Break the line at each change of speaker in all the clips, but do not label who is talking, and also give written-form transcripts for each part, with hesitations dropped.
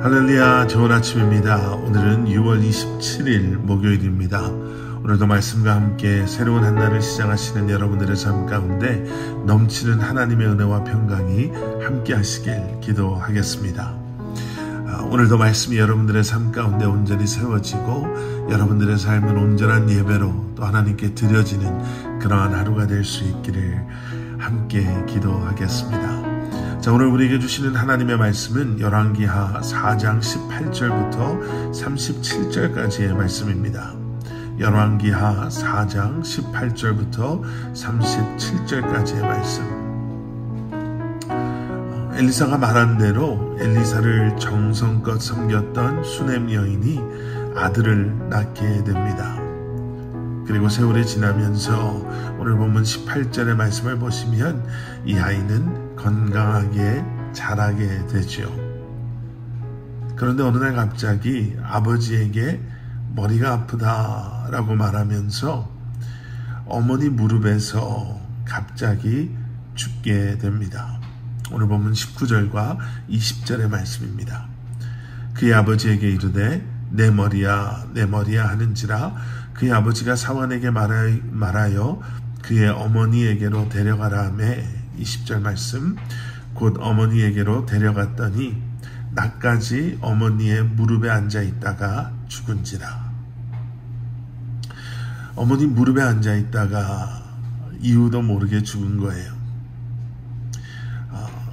할렐루야, 좋은 아침입니다. 오늘은 6월 27일 목요일입니다. 오늘도 말씀과 함께 새로운 한 날을 시작하시는 여러분들의 삶 가운데 넘치는 하나님의 은혜와 평강이 함께 하시길 기도하겠습니다. 오늘도 말씀이 여러분들의 삶 가운데 온전히 세워지고 여러분들의 삶은 온전한 예배로 또 하나님께 드려지는 그러한 하루가 될 수 있기를 함께 기도하겠습니다. 자, 오늘 우리에게 주시는 하나님의 말씀은 열왕기하 4장 18절부터 37절까지의 말씀입니다. 열왕기하 4장 18절부터 37절까지의 말씀. 엘리사가 말한 대로 엘리사를 정성껏 섬겼던 수넴 여인이 아들을 낳게 됩니다. 그리고 세월이 지나면서 오늘 본문 18절의 말씀을 보시면 이 아이는 건강하게 자라게 되죠. 그런데 어느 날 갑자기 아버지에게 머리가 아프다라고 말하면서 어머니 무릎에서 갑자기 죽게 됩니다. 오늘 본문 19절과 20절의 말씀입니다. 그의 아버지에게 이르되 내 머리야 내 머리야 하는지라 그의 아버지가 사환에게 말하여 그의 어머니에게로 데려가라 하며 20절 말씀. 곧 어머니에게로 데려갔더니 낮까지 어머니의 무릎에 앉아 있다가 죽은지라. 어머니 무릎에 앉아 있다가 이유도 모르게 죽은 거예요.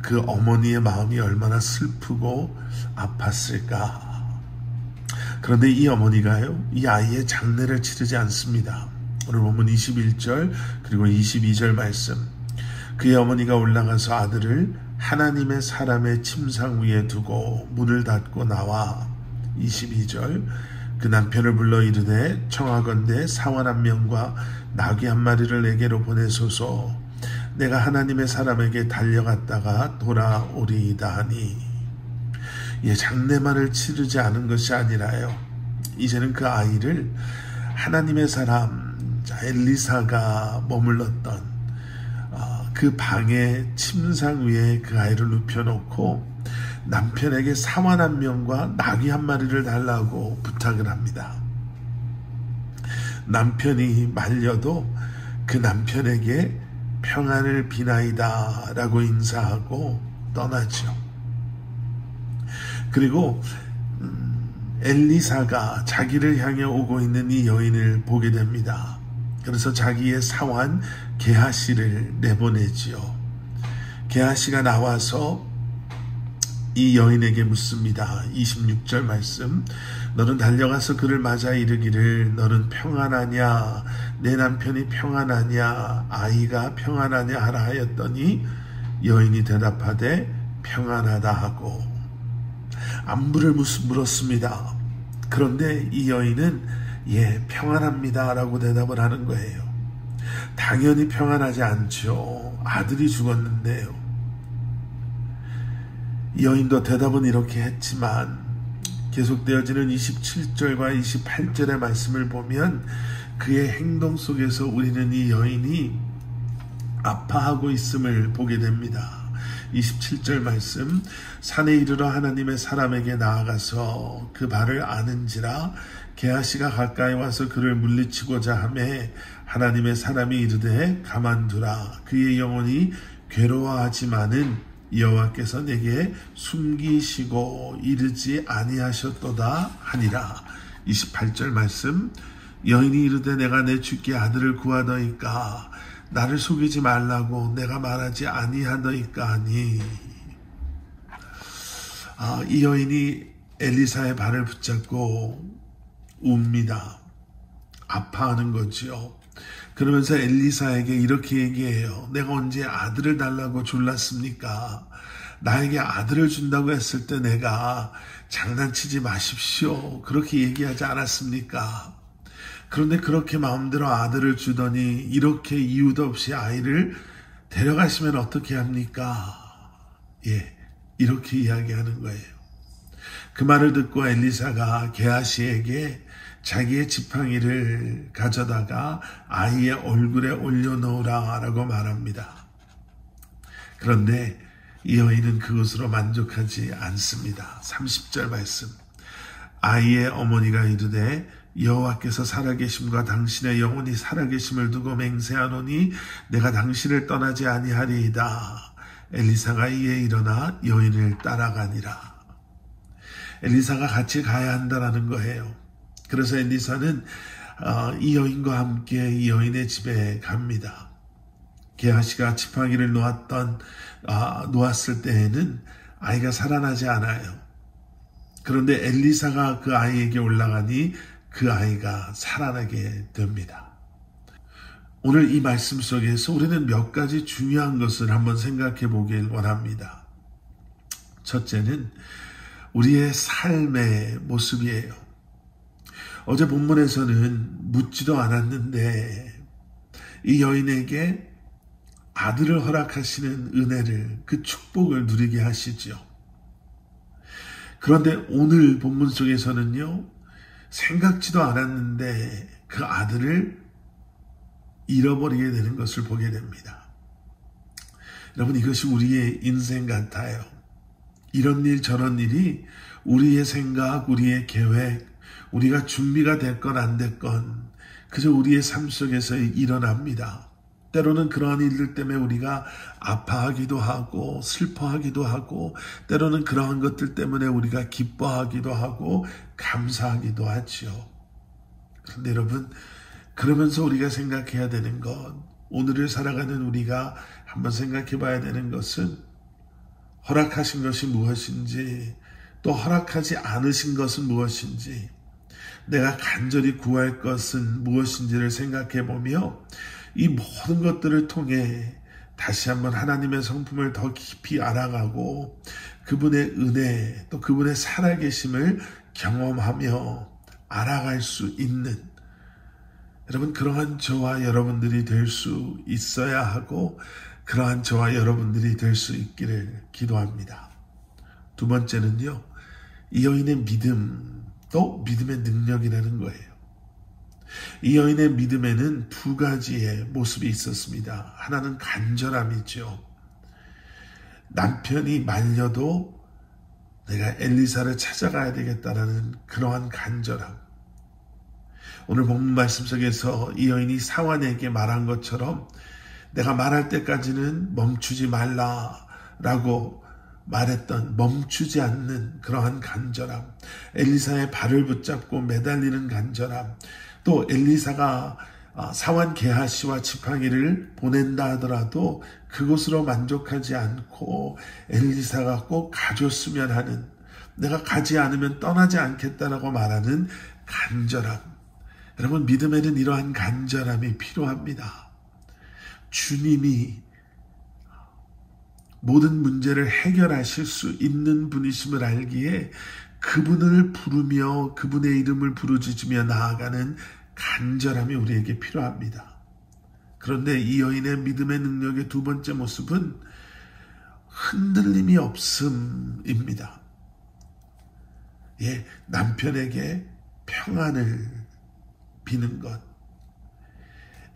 그 어머니의 마음이 얼마나 슬프고 아팠을까. 그런데 이 어머니가요, 이 아이의 장례를 치르지 않습니다. 오늘 보면 21절 그리고 22절 말씀. 그의 어머니가 올라가서 아들을 하나님의 사람의 침상 위에 두고 문을 닫고 나와 22절 그 남편을 불러 이르되 청하건대 사원 한 명과 나귀 한 마리를 내게로 보내소서. 내가 하나님의 사람에게 달려갔다가 돌아오리이다 하니. 장례만을 치르지 않은 것이 아니라요, 이제는 그 아이를 하나님의 사람 엘리사가 머물렀던 그 방의 침상 위에 그 아이를 눕혀놓고 남편에게 사원 한 명과 나귀 한 마리를 달라고 부탁을 합니다. 남편이 말려도 그 남편에게 평안을 비나이다 라고 인사하고 떠나죠. 그리고 엘리사가 자기를 향해 오고 있는 이 여인을 보게 됩니다. 그래서 자기의 사환 게하시를 내보내지요. 게하시가 나와서 이 여인에게 묻습니다. 26절 말씀. 너는 달려가서 그를 맞아 이르기를 너는 평안하냐, 내 남편이 평안하냐, 아이가 평안하냐 하라 하였더니 여인이 대답하되 평안하다 하고 안부를 물었습니다. 그런데 이 여인은 평안합니다 라고 대답을 하는 거예요. 당연히 평안하지 않죠. 아들이 죽었는데요. 이 여인도 대답은 이렇게 했지만 계속되어지는 27절과 28절의 말씀을 보면 그의 행동 속에서 우리는 이 여인이 아파하고 있음을 보게 됩니다. 27절 말씀. 산에 이르러 하나님의 사람에게 나아가서 그 발을 아는지라 게하시가 가까이 와서 그를 물리치고자 하매 하나님의 사람이 이르되 가만두라. 그의 영혼이 괴로워하지만은 여호와께서 내게 숨기시고 이르지 아니하셨도다 하니라. 28절 말씀. 여인이 이르되 내가 내 주께 아들을 구하더이까 나를 속이지 말라고 내가 말하지 아니하더이까 하니. 이 여인이 엘리사의 발을 붙잡고 웁니다. 아파하는 거지요. 그러면서 엘리사에게 이렇게 얘기해요. 내가 언제 아들을 달라고 졸랐습니까? 나에게 아들을 준다고 했을 때 내가 장난치지 마십시오 그렇게 얘기하지 않았습니까? 그런데 그렇게 마음대로 아들을 주더니 이렇게 이유도 없이 아이를 데려가시면 어떻게 합니까? 이렇게 이야기하는 거예요. 그 말을 듣고 엘리사가 게하시에게 자기의 지팡이를 가져다가 아이의 얼굴에 올려놓으라 라고 말합니다. 그런데 이 여인은 그것으로 만족하지 않습니다. 30절 말씀. 아이의 어머니가 이르되 여호와께서 살아계심과 당신의 영혼이 살아계심을 두고 맹세하노니 내가 당신을 떠나지 아니하리이다. 엘리사가 이에 일어나 여인을 따라가니라. 엘리사가 같이 가야 한다라는 거예요. 그래서 엘리사는 이 여인과 함께 이 여인의 집에 갑니다. 게하시가 지팡이를 놓았을 때에는 아이가 살아나지 않아요. 그런데 엘리사가 그 아이에게 올라가니 그 아이가 살아나게 됩니다. 오늘 이 말씀 속에서 우리는 몇 가지 중요한 것을 한번 생각해 보길 원합니다. 첫째는 우리의 삶의 모습이에요. 어제 본문에서는 묻지도 않았는데 이 여인에게 아들을 허락하시는 은혜를, 그 축복을 누리게 하시죠. 그런데 오늘 본문 속에서는요, 생각지도 않았는데 그 아들을 잃어버리게 되는 것을 보게 됩니다. 여러분, 이것이 우리의 인생 같아요. 이런 일 저런 일이 우리의 생각, 우리의 계획, 우리가 준비가 됐건 안 됐건 그저 우리의 삶 속에서 일어납니다. 때로는 그러한 일들 때문에 우리가 아파하기도 하고 슬퍼하기도 하고, 때로는 그러한 것들 때문에 우리가 기뻐하기도 하고 감사하기도 하죠. 그런데 여러분, 그러면서 우리가 생각해야 되는 것, 오늘을 살아가는 우리가 한번 생각해 봐야 되는 것은 허락하신 것이 무엇인지, 또 허락하지 않으신 것은 무엇인지, 내가 간절히 구할 것은 무엇인지를 생각해 보며 이 모든 것들을 통해 다시 한번 하나님의 성품을 더 깊이 알아가고 그분의 은혜, 또 그분의 살아계심을 경험하며 알아갈 수 있는, 여러분, 그러한 저와 여러분들이 될 수 있어야 하고 그러한 저와 여러분들이 될 수 있기를 기도합니다. 두 번째는요, 이 여인의 믿음, 또 믿음의 능력이라는 거예요. 이 여인의 믿음에는 두 가지의 모습이 있었습니다. 하나는 간절함이죠. 남편이 말려도 내가 엘리사를 찾아가야 되겠다라는 그러한 간절함. 오늘 본문 말씀 속에서 이 여인이 사환에게 말한 것처럼 내가 말할 때까지는 멈추지 말라라고 말했던, 멈추지 않는 그러한 간절함, 엘리사의 발을 붙잡고 매달리는 간절함, 또 엘리사가 사환 게하시와 지팡이를 보낸다 하더라도 그곳으로 만족하지 않고 엘리사가 꼭 가줬으면 하는, 내가 가지 않으면 떠나지 않겠다라고 말하는 간절함. 여러분, 믿음에는 이러한 간절함이 필요합니다. 주님이 모든 문제를 해결하실 수 있는 분이심을 알기에 그분을 부르며 그분의 이름을 부르짖으며 나아가는 간절함이 우리에게 필요합니다. 그런데 이 여인의 믿음의 능력의 두 번째 모습은 흔들림이 없음입니다. 남편에게 평안을 비는 것.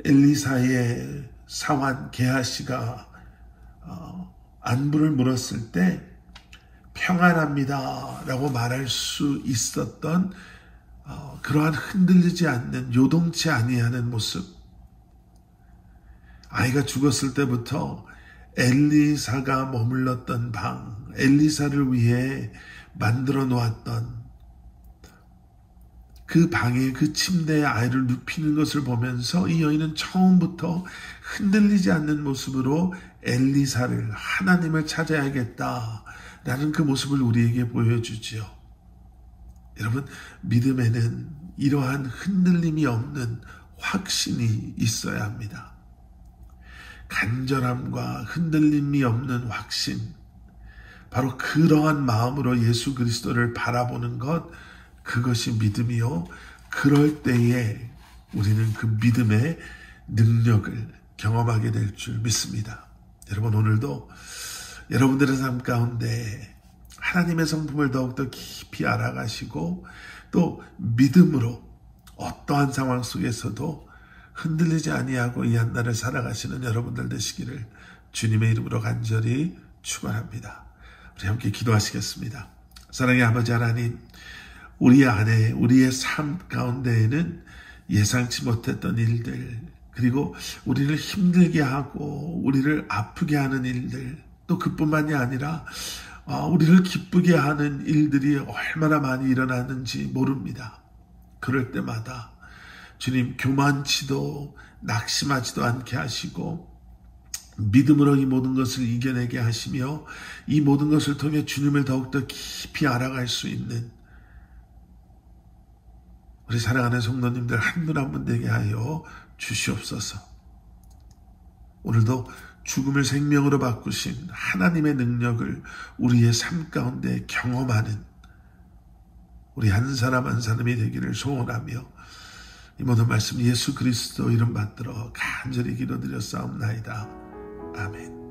엘리사의 사환 게하시가 안부를 물었을 때 평안합니다 라고 말할 수 있었던 그러한 흔들리지 않는, 요동치 아니하는 모습. 아이가 죽었을 때부터 엘리사가 머물렀던 방, 엘리사를 위해 만들어 놓았던 그 방에, 그 침대에 아이를 눕히는 것을 보면서 이 여인은 처음부터 흔들리지 않는 모습으로 엘리사를, 하나님을 찾아야겠다라는 그 모습을 우리에게 보여주지요. 여러분, 믿음에는 이러한 흔들림이 없는 확신이 있어야 합니다. 간절함과 흔들림이 없는 확신, 바로 그러한 마음으로 예수 그리스도를 바라보는 것, 그것이 믿음이요. 그럴 때에 우리는 그 믿음의 능력을 경험하게 될 줄 믿습니다. 여러분, 오늘도 여러분들의 삶 가운데 하나님의 성품을 더욱더 깊이 알아가시고 또 믿음으로 어떠한 상황 속에서도 흔들리지 아니하고 이 한 날을 살아가시는 여러분들 되시기를 주님의 이름으로 간절히 축원합니다. 우리 함께 기도하시겠습니다. 사랑의 아버지 하나님, 우리 안에 우리의 삶 가운데에는 예상치 못했던 일들, 그리고 우리를 힘들게 하고 우리를 아프게 하는 일들, 또 그뿐만이 아니라 우리를 기쁘게 하는 일들이 얼마나 많이 일어나는지 모릅니다. 그럴 때마다 주님, 교만치도 낙심하지도 않게 하시고 믿음으로 이 모든 것을 이겨내게 하시며 이 모든 것을 통해 주님을 더욱더 깊이 알아갈 수 있는 우리 사랑하는 성도님들 한 분 한 분 되게 하여 주시옵소서. 오늘도 죽음을 생명으로 바꾸신 하나님의 능력을 우리의 삶 가운데 경험하는 우리 한 사람 한 사람이 되기를 소원하며 이 모든 말씀 예수 그리스도 이름 받들어 간절히 기도드려 싸움나이다. 아멘.